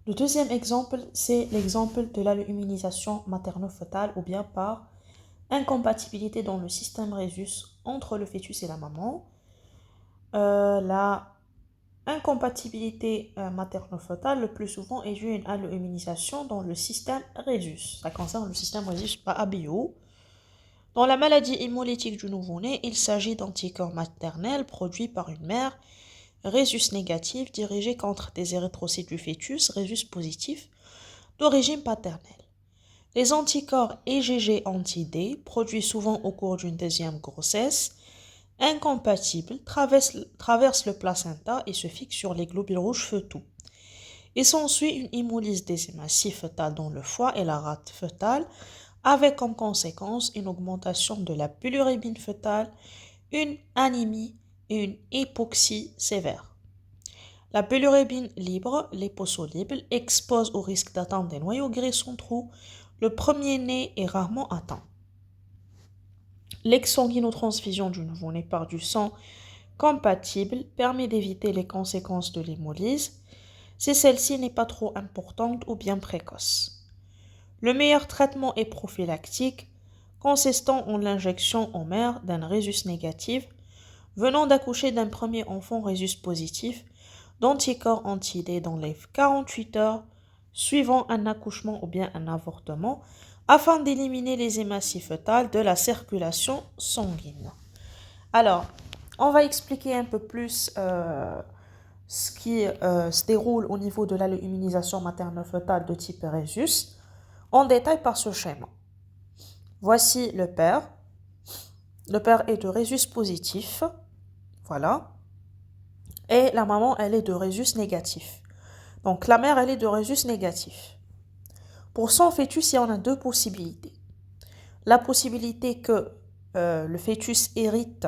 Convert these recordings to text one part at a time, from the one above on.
Le deuxième exemple, c'est l'exemple de l'alloimmunisation materno-fœtale ou bien par incompatibilité dans le système rhésus entre le fœtus et la maman. La incompatibilité materno-fœtale, le plus souvent, est due à une alloimmunisation dans le système rhésus. Ça concerne le système rhésus, pas ABO. Dans la maladie hémolytique du nouveau-né, il s'agit d'anticorps maternels produits par une mère rhésus négative dirigés contre des érythrocytes du fœtus rhésus positifs d'origine paternelle. Les anticorps IgG anti-D, produits souvent au cours d'une deuxième grossesse, incompatibles, traversent le placenta et se fixent sur les globules rouges fœtaux. Il s'ensuit une hémolyse des hématies fœtales dans le foie et la rate fœtale, avec comme conséquence une augmentation de la bilirubine fœtale, une anémie et une hypoxie sévère. La bilirubine libre, liposoluble, expose au risque d'atteindre des noyaux gris centraux. Le premier-né est rarement atteint. L'exsanguinotransfusion du nouveau-né par du sang compatible permet d'éviter les conséquences de l'hémolyse si celle-ci n'est pas trop importante ou bien précoce. Le meilleur traitement est prophylactique, consistant en l'injection en mère d'un rhésus négatif venant d'accoucher d'un premier enfant rhésus positif d'anticorps anti-D dans les 48 heures suivant un accouchement ou bien un avortement afin d'éliminer les hématies fœtales de la circulation sanguine. Alors, on va expliquer un peu plus ce qui se déroule au niveau de l'immunisation maternelle-fœtale de type rhésus en détail par ce schéma. Voici le père. Le père est de rhésus positif. Voilà. Et la maman, elle est de rhésus négatif. Donc, la mère, elle est de rhésus négatif. Pour son fœtus, il y en a deux possibilités. La possibilité que le fœtus hérite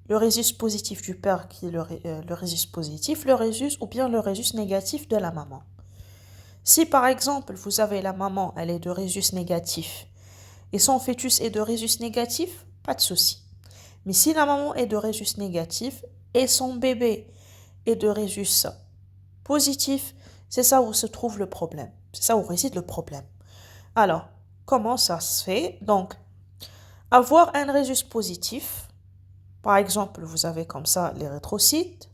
le rhésus positif du père, qui est le rhésus positif, le rhésus ou bien le rhésus négatif de la maman. Si par exemple, vous avez la maman, elle est de rhésus négatif, et son fœtus est de rhésus négatif, pas de souci. Mais si la maman est de rhésus négatif et son bébé est de rhésus positif, c'est ça où se trouve le problème. C'est ça où réside le problème. Alors, comment ça se fait? Donc, avoir un rhésus positif, par exemple, vous avez comme ça l'érythrocyte,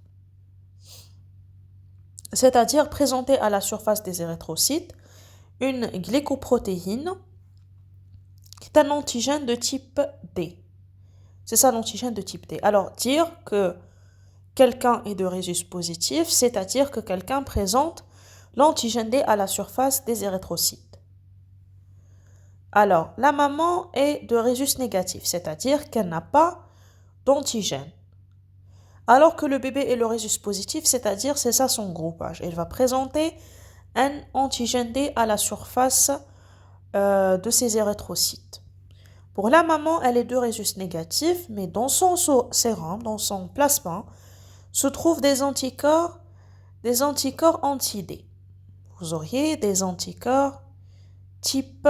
c'est-à-dire présenter à la surface des érythrocytes une glycoprotéine qui est un antigène de type D. C'est ça l'antigène de type D. Alors, dire que quelqu'un est de rhésus positif, c'est-à-dire que quelqu'un présente l'antigène D à la surface des érythrocytes. Alors, la maman est de rhésus négatif, c'est-à-dire qu'elle n'a pas d'antigène. Alors que le bébé est le rhésus positif, c'est-à-dire c'est ça son groupage. Elle va présenter un antigène D à la surface de ses érythrocytes. Pour la maman, elle est de rhésus négatif, mais dans son sérum, dans son plasma, se trouvent des anticorps anti-D. Vous auriez des anticorps type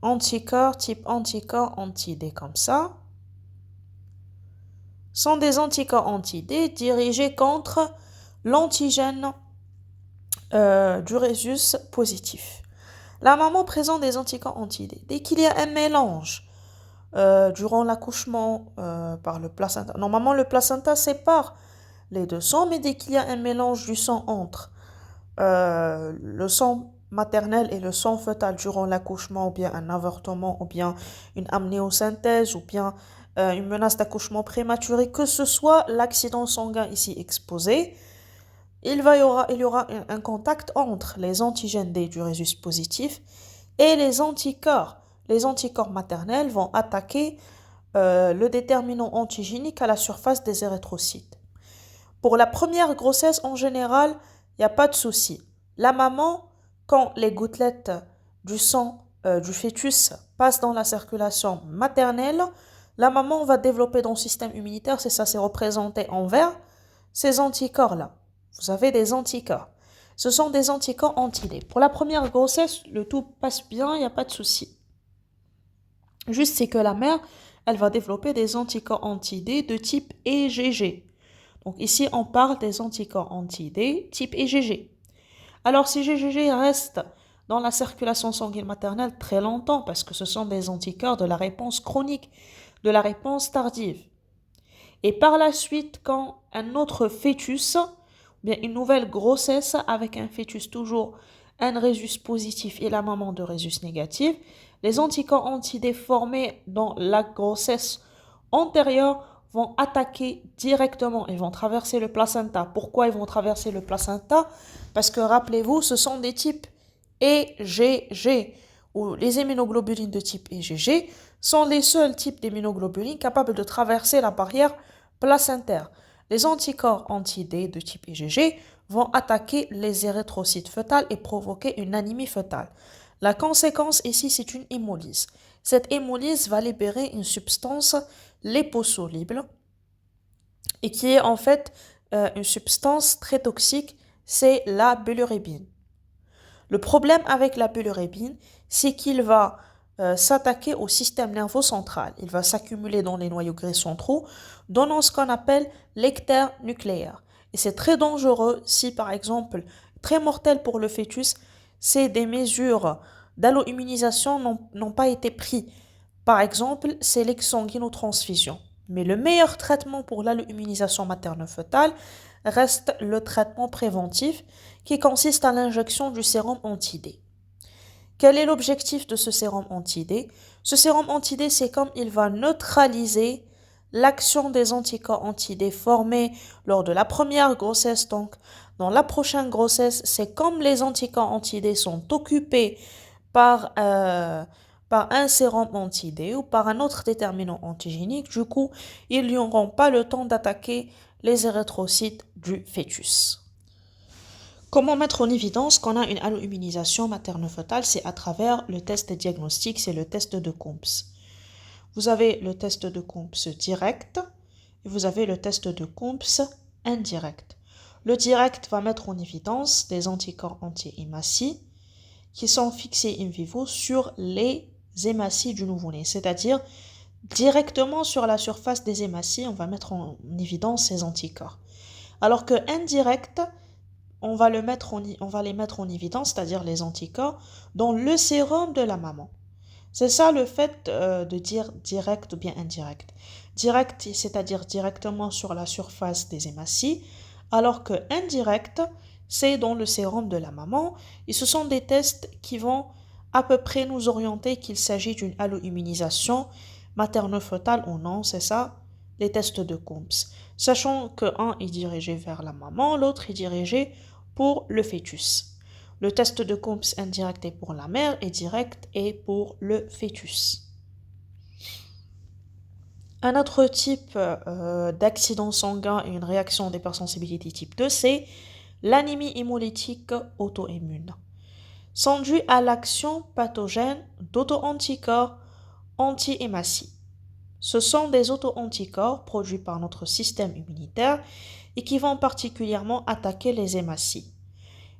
anticorps anti-D comme ça. Sont des anticorps anti-D dirigés contre l'antigène du rhésus positif. La maman présente des anticorps anti-D. Dès qu'il y a un mélange durant l'accouchement par le placenta, normalement le placenta sépare les deux sangs, mais dès qu'il y a un mélange du sang entre le sang maternel et le sang fœtal durant l'accouchement, ou bien un avortement, ou bien une amniosynthèse, ou bien une menace d'accouchement prématuré, que ce soit l'accident sanguin ici exposé, il y aura un contact entre les antigènes D du rhésus positif et les anticorps. Les anticorps maternels vont attaquer le déterminant antigénique à la surface des érythrocytes. Pour la première grossesse, en général, il n'y a pas de souci. La maman, quand les gouttelettes du sang du fœtus passent dans la circulation maternelle, la maman va développer dans le système immunitaire, c'est ça, c'est représenté en vert, ces anticorps-là. Vous avez des anticorps. Ce sont des anticorps anti-D. Pour la première grossesse, le tout passe bien, il n'y a pas de souci. Juste, c'est que la mère, elle va développer des anticorps anti-D de type IgG. Donc ici, on parle des anticorps anti-D type IgG. Alors si IgG reste dans la circulation sanguine maternelle très longtemps, parce que ce sont des anticorps de la réponse chronique, de la réponse tardive. Et par la suite, quand un autre fœtus, ou bien une nouvelle grossesse avec un fœtus toujours un rhésus positif et la maman de rhésus négatif, les anticorps anti-D formés dans la grossesse antérieure vont attaquer directement, ils vont traverser le placenta. Pourquoi ils vont traverser le placenta? Parce que rappelez-vous, ce sont des types IgG, ou les immunoglobulines de type IgG sont les seuls types d'immunoglobulines capables de traverser la barrière placentaire. Les anticorps anti-D de type IgG vont attaquer les érythrocytes fœtales et provoquer une anémie fœtale. La conséquence ici, c'est une hémolyse. Cette hémolyse va libérer une substance liposoluble et qui est en fait une substance très toxique, c'est la bilirubine. Le problème avec la bilirubine, c'est qu'il va s'attaquer au système nerveux central. Il va s'accumuler dans les noyaux gris centraux, donnant ce qu'on appelle l'ictère nucléaire. Et c'est très dangereux si, par exemple, très mortel pour le fœtus, si des mesures d'alloimmunisation n'ont pas été prises. Par exemple, c'est l'exsanguinotransfusion. Mais le meilleur traitement pour l'alloimmunisation materne-fœtale reste le traitement préventif qui consiste à l'injection du sérum anti-D. Quel est l'objectif de ce sérum anti-D? Ce sérum anti-D, c'est comme il va neutraliser l'action des anticorps anti-D formés lors de la première grossesse. Donc, dans la prochaine grossesse, c'est comme les anticorps anti-D sont occupés par un sérum anti-D ou par un autre déterminant antigénique. Du coup, ils n'auront pas le temps d'attaquer les érythrocytes du fœtus. Comment mettre en évidence qu'on a une alloimmunisation materne-fœtale? C'est à travers le test diagnostique, c'est le test de Coombs. Vous avez le test de Coombs direct et vous avez le test de Coombs indirect. Le direct va mettre en évidence des anticorps anti-hématies qui sont fixés in vivo sur les hématies du nouveau-né, c'est-à-dire directement sur la surface des hématies, on va mettre en évidence ces anticorps. Alors que indirect, on va les mettre en évidence, c'est-à-dire les anticorps, dans le sérum de la maman. C'est ça le fait de dire direct ou bien indirect. Direct, c'est-à-dire directement sur la surface des hématies, alors que indirect, c'est dans le sérum de la maman. Et ce sont des tests qui vont à peu près nous orienter qu'il s'agit d'une alloimmunisation materne-fœtale ou non, c'est ça, les tests de Coombs. Sachant qu'un est dirigé vers la maman, l'autre est dirigé pour le fœtus. Le test de Coombs indirect est pour la mère et direct est pour le fœtus. Un autre type d'accident sanguin et une réaction d'hypersensibilité type 2, c'est l'anémie hémolytique auto-immune. Sont dues à l'action pathogène d'auto-anticorps anti-hématies. Ce sont des auto-anticorps produits par notre système immunitaire et qui vont particulièrement attaquer les hématies.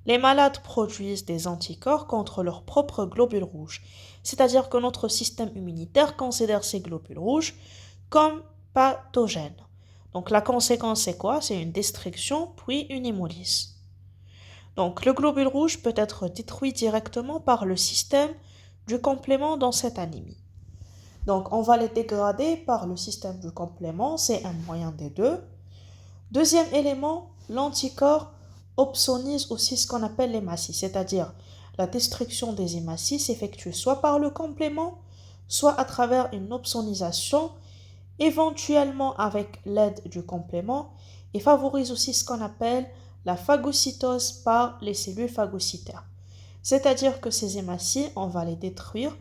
Les malades produisent des anticorps contre leurs propres globules rouges, c'est-à-dire que notre système immunitaire considère ces globules rouges comme pathogènes. Donc la conséquence c'est quoi? C'est une destruction puis une hémolyse. Donc le globule rouge peut être détruit directement par le système du complément dans cette anémie. Donc on va les dégrader par le système du complément, c'est un moyen des deux. Deuxième élément, l'anticorps opsonise aussi ce qu'on appelle l'hématie, c'est-à-dire la destruction des hématies s'effectue soit par le complément, soit à travers une opsonisation, éventuellement avec l'aide du complément, et favorise aussi ce qu'on appelle la phagocytose par les cellules phagocytaires. C'est-à-dire que ces hématies, on va les détruire,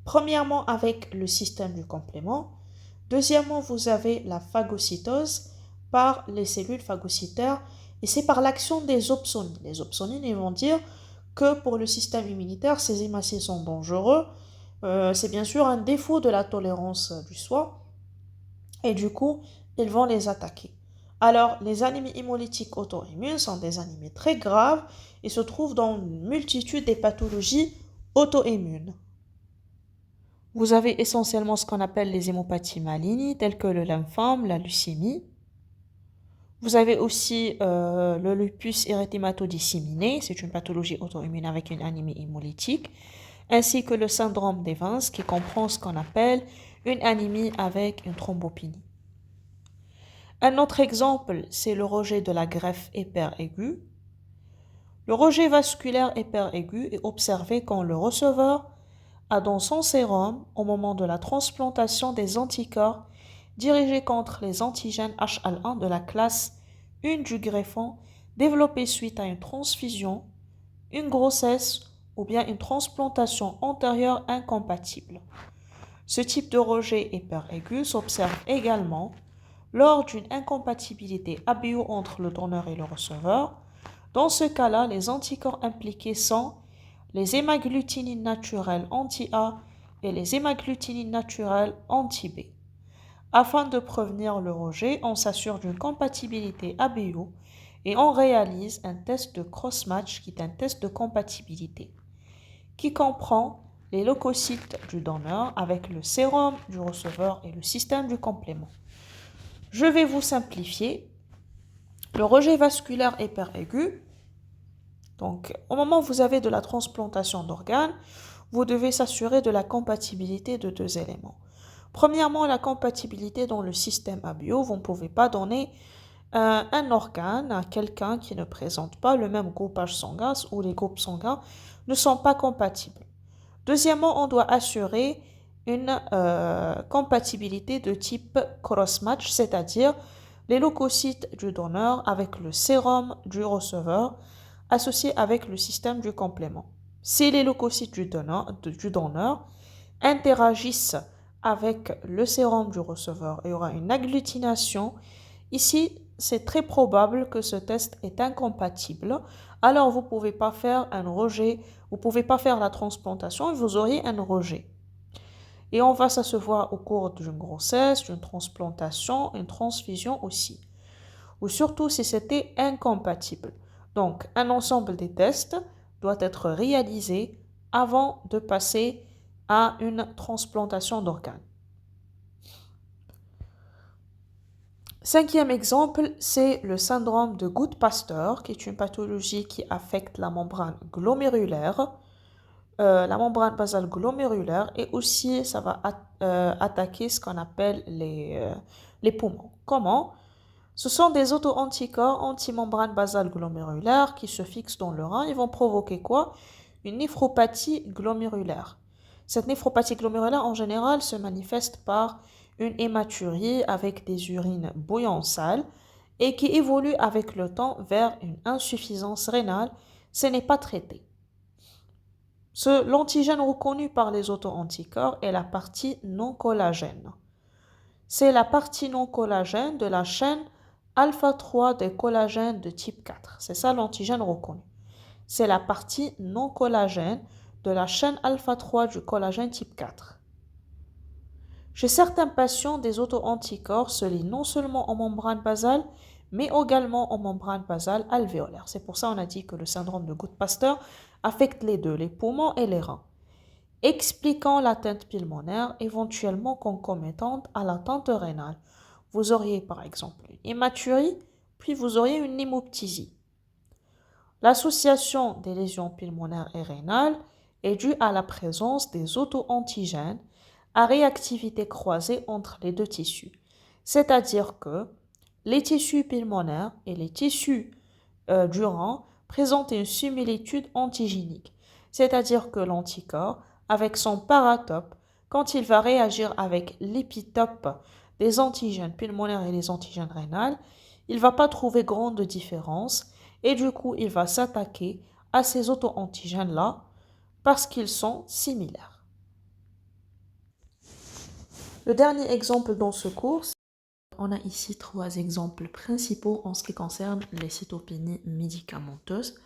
premièrement avec le système du complément, deuxièmement vous avez la phagocytose par les cellules phagocytaires, et c'est par l'action des opsonines. Les opsonines, ils vont dire que pour le système immunitaire, ces hématies sont dangereux. C'est bien sûr un défaut de la tolérance du soi, et du coup, ils vont les attaquer. Alors, les anémies hémolytiques auto-immunes sont des anémies très graves et se trouvent dans une multitude des pathologies auto-immunes. Vous avez essentiellement ce qu'on appelle les hémopathies malignes, telles que le lymphome, la leucémie. Vous avez aussi le lupus érythématodisséminé, c'est une pathologie auto-immune avec une anémie hémolytique, ainsi que le syndrome d'Evans qui comprend ce qu'on appelle une anémie avec une thrombopénie. Un autre exemple, c'est le rejet de la greffe hyper-aiguë. Le rejet vasculaire hyper-aigu est observé quand le receveur a dans son sérum, au moment de la transplantation, des anticorps dirigés contre les antigènes HL1 de la classe 1 du greffon développés suite à une transfusion, une grossesse ou bien une transplantation antérieure incompatible. Ce type de rejet hyperaigu s'observe également lors d'une incompatibilité ABO entre le donneur et le receveur. Dans ce cas-là, les anticorps impliqués sont les hémagglutinines naturelles anti-A et les hémagglutinines naturelles anti-B. Afin de prévenir le rejet, on s'assure d'une compatibilité ABO et on réalise un test de cross-match qui est un test de compatibilité qui comprend les leucocytes du donneur avec le sérum du receveur et le système du complément. Je vais vous simplifier. Le rejet vasculaire hyperaigu. Donc, au moment où vous avez de la transplantation d'organes, vous devez s'assurer de la compatibilité de deux éléments. Premièrement, la compatibilité dans le système ABO. Vous ne pouvez pas donner un organe à quelqu'un qui ne présente pas le même groupage sanguin ou les groupes sanguins ne sont pas compatibles. Deuxièmement, on doit assurer une compatibilité de type cross-match, c'est-à-dire les leucocytes du donneur avec le sérum du receveur associé avec le système du complément. Si les leucocytes du donneur interagissent avec le sérum du receveur, il y aura une agglutination. Ici, c'est très probable que ce test est incompatible. Alors, vous ne pouvez pas faire un rejet, vous ne pouvez pas faire la transplantation et vous auriez un rejet. Et on va s'asseoir au cours d'une grossesse, d'une transplantation, une transfusion aussi. Ou surtout si c'était incompatible. Donc, un ensemble des tests doit être réalisé avant de passer à une transplantation d'organes. Cinquième exemple, c'est le syndrome de Goodpasteur, qui est une pathologie qui affecte la membrane glomérulaire, la membrane basale glomérulaire, et aussi ça va attaquer ce qu'on appelle les poumons. Comment? Ce sont des auto-anticorps anti-membrane basale glomérulaire qui se fixent dans le rein. Ils vont provoquer quoi? Une néphropathie glomérulaire. Cette néphropathie glomérulaire, en général, se manifeste par une hématurie avec des urines bouillon sales et qui évolue avec le temps vers une insuffisance rénale. Ce n'est pas traité. L'antigène reconnu par les auto-anticorps est la partie non collagène. C'est la partie non collagène de la chaîne alpha-3 des collagènes de type 4. C'est ça l'antigène reconnu. C'est la partie non collagène de la chaîne alpha-3 du collagène type 4. Chez certains patients, des auto-anticorps se lient non seulement en membrane basale, mais également en membrane basale alvéolaire. C'est pour ça qu'on a dit que le syndrome de Goodpasteur affecte les deux, les poumons et les reins, expliquant l'atteinte pulmonaire éventuellement concomitante à l'atteinte rénale. Vous auriez par exemple une hématurie, puis vous auriez une hémoptysie. L'association des lésions pulmonaires et rénales est due à la présence des auto-antigènes à réactivité croisée entre les deux tissus. C'est-à-dire que les tissus pulmonaires et les tissus du rein présentent une similitude antigénique. C'est-à-dire que l'anticorps, avec son paratope, quand il va réagir avec l'épitope des antigènes pulmonaires et les antigènes rénales, il ne va pas trouver grande différence et du coup, il va s'attaquer à ces auto-antigènes-là parce qu'ils sont similaires. Le dernier exemple dans ce cours, on a ici 3 exemples principaux en ce qui concerne les cytopénies médicamenteuses.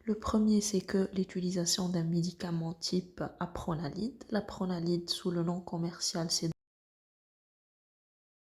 Le premier, c'est que l'utilisation d'un médicament type apronalide. L'apronalide, sous le nom commercial, c'est